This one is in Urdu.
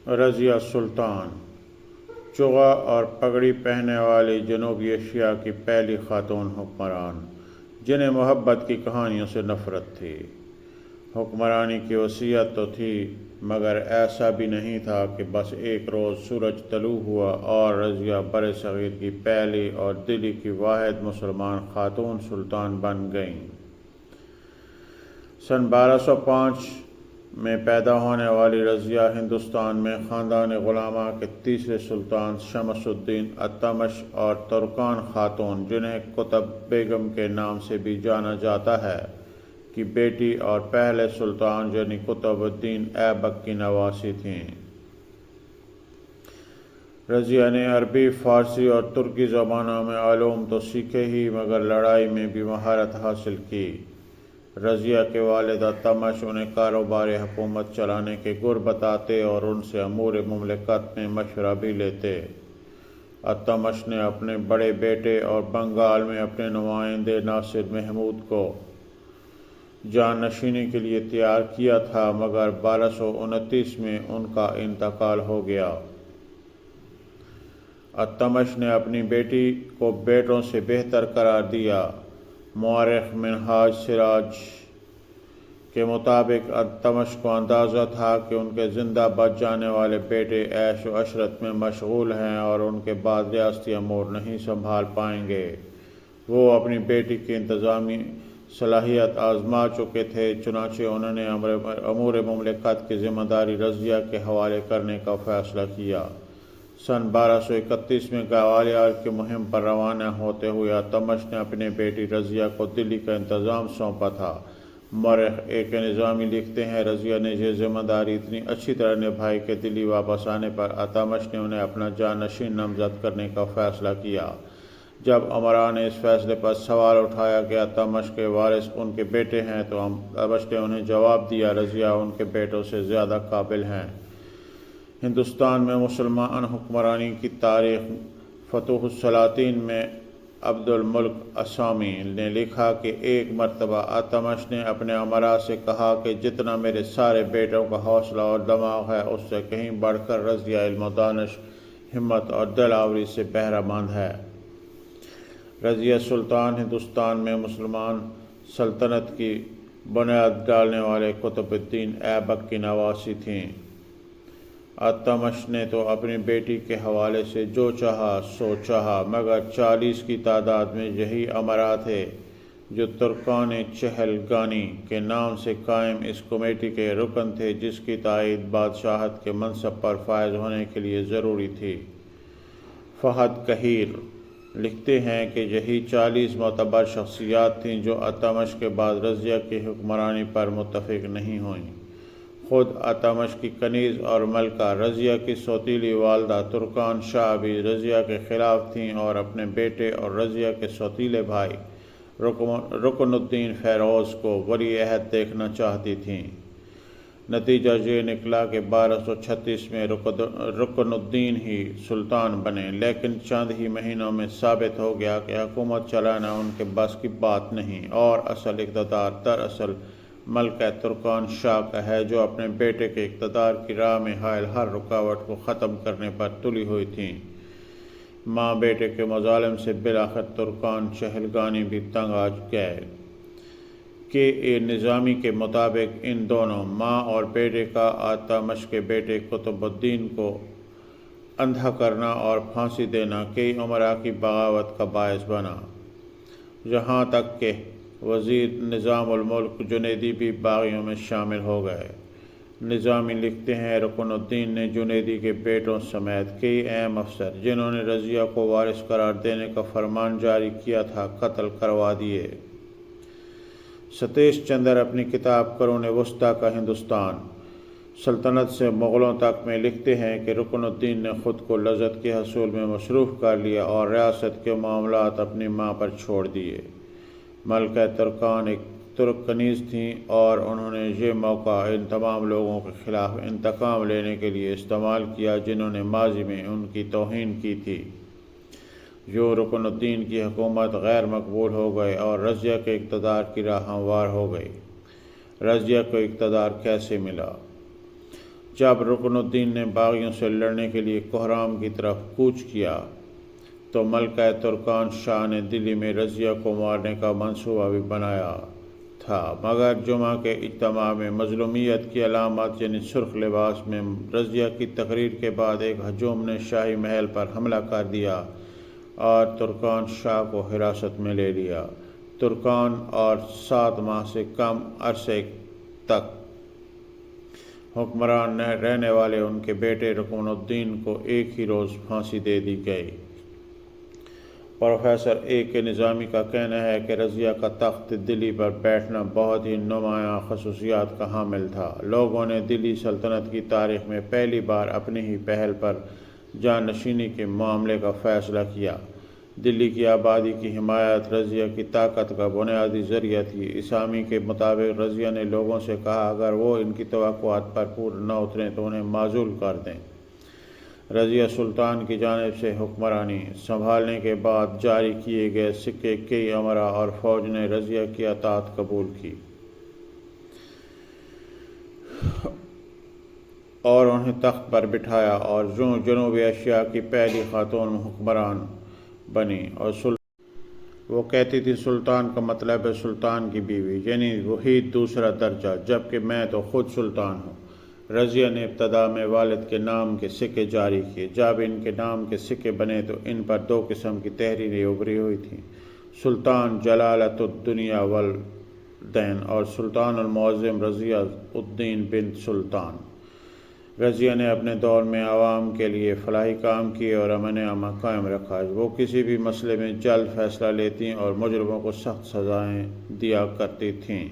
رضیہ سلطان چغا اور پگڑی پہننے والی جنوبی ایشیا کی پہلی خاتون حکمران، جنہیں محبت کی کہانیوں سے نفرت تھی۔ حکمرانی کی وصیت تو تھی، مگر ایسا بھی نہیں تھا کہ بس ایک روز سورج طلوع ہوا اور رضیہ بر صغیر کی پہلی اور دلی کی واحد مسلمان خاتون سلطان بن گئیں۔ سن 1205 میں پیدا ہونے والی رضیہ ہندوستان میں خاندان غلامہ کے تیسرے سلطان شمس الدین التمش اور ترکان خاتون، جنہیں قطب بیگم کے نام سے بھی جانا جاتا ہے، کی بیٹی اور پہلے سلطان یعنی قطب الدین ایبک کی نواسی تھیں۔ رضیہ نے عربی، فارسی اور ترکی زبانوں میں علوم تو سیکھے ہی، مگر لڑائی میں بھی مہارت حاصل کی۔ رضیہ کے والد التمش انہیں کاروبار حکومت چلانے کے گر بتاتے اور ان سے امور مملکت میں مشورہ بھی لیتے۔ التمش نے اپنے بڑے بیٹے اور بنگال میں اپنے نمائندے ناصر محمود کو جانشینی کے لیے تیار کیا تھا، مگر 1229 میں ان کا انتقال ہو گیا۔ التمش نے اپنی بیٹی کو بیٹوں سے بہتر قرار دیا۔ مورخ منہاج سراج کے مطابق التمش کو اندازہ تھا کہ ان کے زندہ بچ جانے والے بیٹے عیش و عشرت میں مشغول ہیں اور ان کے بعد ریاستی امور نہیں سنبھال پائیں گے۔ وہ اپنی بیٹی کی انتظامی صلاحیت آزما چکے تھے، چنانچہ انہوں نے امور مملکت کی ذمہ داری رضیہ کے حوالے کرنے کا فیصلہ کیا۔ سن 1231 میں گوالیار کی مہم پر روانہ ہوتے ہوئے التمش نے اپنی بیٹی رضیہ کو دلی کا انتظام سونپا تھا۔ مورخ ایک نظامی لکھتے ہیں، رضیہ نے یہ ذمہ داری اتنی اچھی طرح نبھائی کہ دلی واپس آنے پر التمش نے انہیں اپنا جانشین نامزد کرنے کا فیصلہ کیا۔ جب امراء نے اس فیصلے پر سوال اٹھایا کہ التمش کے وارث ان کے بیٹے ہیں، تو التمش نے انہیں جواب دیا، رضیہ ان کے بیٹوں سے زیادہ قابل ہیں۔ ہندوستان میں مسلمان حکمرانی کی تاریخ فتوح السلاطین میں عبد الملک اسامی نے لکھا کہ ایک مرتبہ التمش نے اپنے امراء سے کہا کہ جتنا میرے سارے بیٹوں کا حوصلہ اور دماغ ہے، اس سے کہیں بڑھ کر رضیہ علم و دانش، ہمت اور دلاوری سے بہرہ مند ہے۔ رضیہ سلطان ہندوستان میں مسلمان سلطنت کی بنیاد ڈالنے والے قطب الدین ایبک کی نواسی تھیں۔ التمش نے تو اپنی بیٹی کے حوالے سے جو چاہا سو چاہا، مگر 40 کی تعداد میں یہی امراء تھے جو ترکان چہلگانی کے نام سے قائم اس کمیٹی کے رکن تھے، جس کی تائید بادشاہت کے منصب پر فائز ہونے کے لیے ضروری تھی۔ فہد کہیر لکھتے ہیں کہ یہی 40 معتبر شخصیات تھیں جو التمش کے بعد رضیہ کی حکمرانی پر متفق نہیں ہوئیں۔ خود التمش کی کنیز اور ملکہ رضیہ کی سوتیلی والدہ ترکان شاہ بھی رضیہ کے خلاف تھیں اور اپنے بیٹے اور رضیہ کے سوتیلے بھائی رکن الدین فیروز کو ولی عہد دیکھنا چاہتی تھیں۔ نتیجہ یہ نکلا کہ 1236 میں رکن الدین ہی سلطان بنے، لیکن چند ہی مہینوں میں ثابت ہو گیا کہ حکومت چلانا ان کے بس کی بات نہیں، اور اصل اقتدار دراصل ملکہ ترکان شاہ کا ہے، جو اپنے بیٹے کے اقتدار کی راہ میں حائل ہر رکاوٹ کو ختم کرنے پر تلی ہوئی تھیں۔ ماں بیٹے کے مظالم سے بالآخر ترکان چہلگانی بھی تنگ آ گئے کہ نظامی کے مطابق ان دونوں ماں اور بیٹے کا التمش کے بیٹے قطب الدین کو اندھا کرنا اور پھانسی دینا کئی امراء کی بغاوت کا باعث بنا، یہاں تک کہ وزیر نظام الملک جنیدی بھی باغیوں میں شامل ہو گئے۔ نظامی لکھتے ہیں، رکن الدین نے جنیدی کے بیٹوں سمیت کئی اہم افسر، جنہوں نے رضیہ کو وارث قرار دینے کا فرمان جاری کیا تھا، قتل کروا دیے۔ ستیش چندر اپنی کتاب قرون وسطیٰ کا ہندوستان، سلطنت سے مغلوں تک میں لکھتے ہیں کہ رکن الدین نے خود کو لذت کے حصول میں مصروف کر لیا اور ریاست کے معاملات اپنی ماں پر چھوڑ دیے۔ ملکہ ترکان ایک ترک کنیز تھیں اور انہوں نے یہ موقع ان تمام لوگوں کے خلاف انتقام لینے کے لیے استعمال کیا جنہوں نے ماضی میں ان کی توہین کی تھی۔ جو رکن الدین کی حکومت غیر مقبول ہو گئے اور رضیہ کے اقتدار کی راہ ہموار ہو گئی۔ رضیہ کو اقتدار کیسے ملا؟ جب رکن الدین نے باغیوں سے لڑنے کے لیے کوہرام کی طرف کوچ کیا تو ملکہ ترکان شاہ نے دلی میں رضیہ کو مارنے کا منصوبہ بھی بنایا تھا، مگر جمعہ کے اجتماع میں مظلومیت کی علامات یعنی سرخ لباس میں رضیہ کی تقریر کے بعد ایک ہجوم نے شاہی محل پر حملہ کر دیا اور ترکان شاہ کو حراست میں لے لیا۔ ترکان اور 7 ماہ سے کم عرصے تک حکمران رہنے والے ان کے بیٹے رکن الدین کو ایک ہی روز پھانسی دے دی گئی۔ پروفیسر اے کے نظامی کا کہنا ہے کہ رضیہ کا تخت دلی پر بیٹھنا بہت ہی نمایاں خصوصیات کا حامل تھا۔ لوگوں نے دلی سلطنت کی تاریخ میں پہلی بار اپنی ہی پہل پر جانشینی کے معاملے کا فیصلہ کیا۔ دلی کی آبادی کی حمایت رضیہ کی طاقت کا بنیادی ذریعہ تھی۔ اسامی کے مطابق رضیہ نے لوگوں سے کہا اگر وہ ان کی توقعات پر پورا نہ اتریں تو انہیں معزول کر دیں۔ رضیہ سلطان کی جانب سے حکمرانی سنبھالنے کے بعد جاری کیے گئے سکے کئی امرا اور فوج نے رضیہ کی اطاعت قبول کی اور انہیں تخت پر بٹھایا اور جنوبی ایشیا کی پہلی خاتون حکمران بنی۔ اور وہ کہتی تھی سلطان کا مطلب ہے سلطان کی بیوی، یعنی وہی دوسرا درجہ، جبکہ میں تو خود سلطان ہوں۔ رضیہ نے ابتدا میں والد کے نام کے سکے جاری کیے۔ جب ان کے نام کے سکے بنے تو ان پر 2 قسم کی تحریریں ابھری ہوئی تھیں، سلطان جلالت الدنیا والدین اور سلطان المعظم رضیہ الدین بن سلطان۔ رضیہ نے اپنے دور میں عوام کے لیے فلاحی کام کیے اور امن امان قائم رکھا۔ وہ کسی بھی مسئلے میں جلد فیصلہ لیتی اور مجرموں کو سخت سزائیں دیا کرتی تھیں۔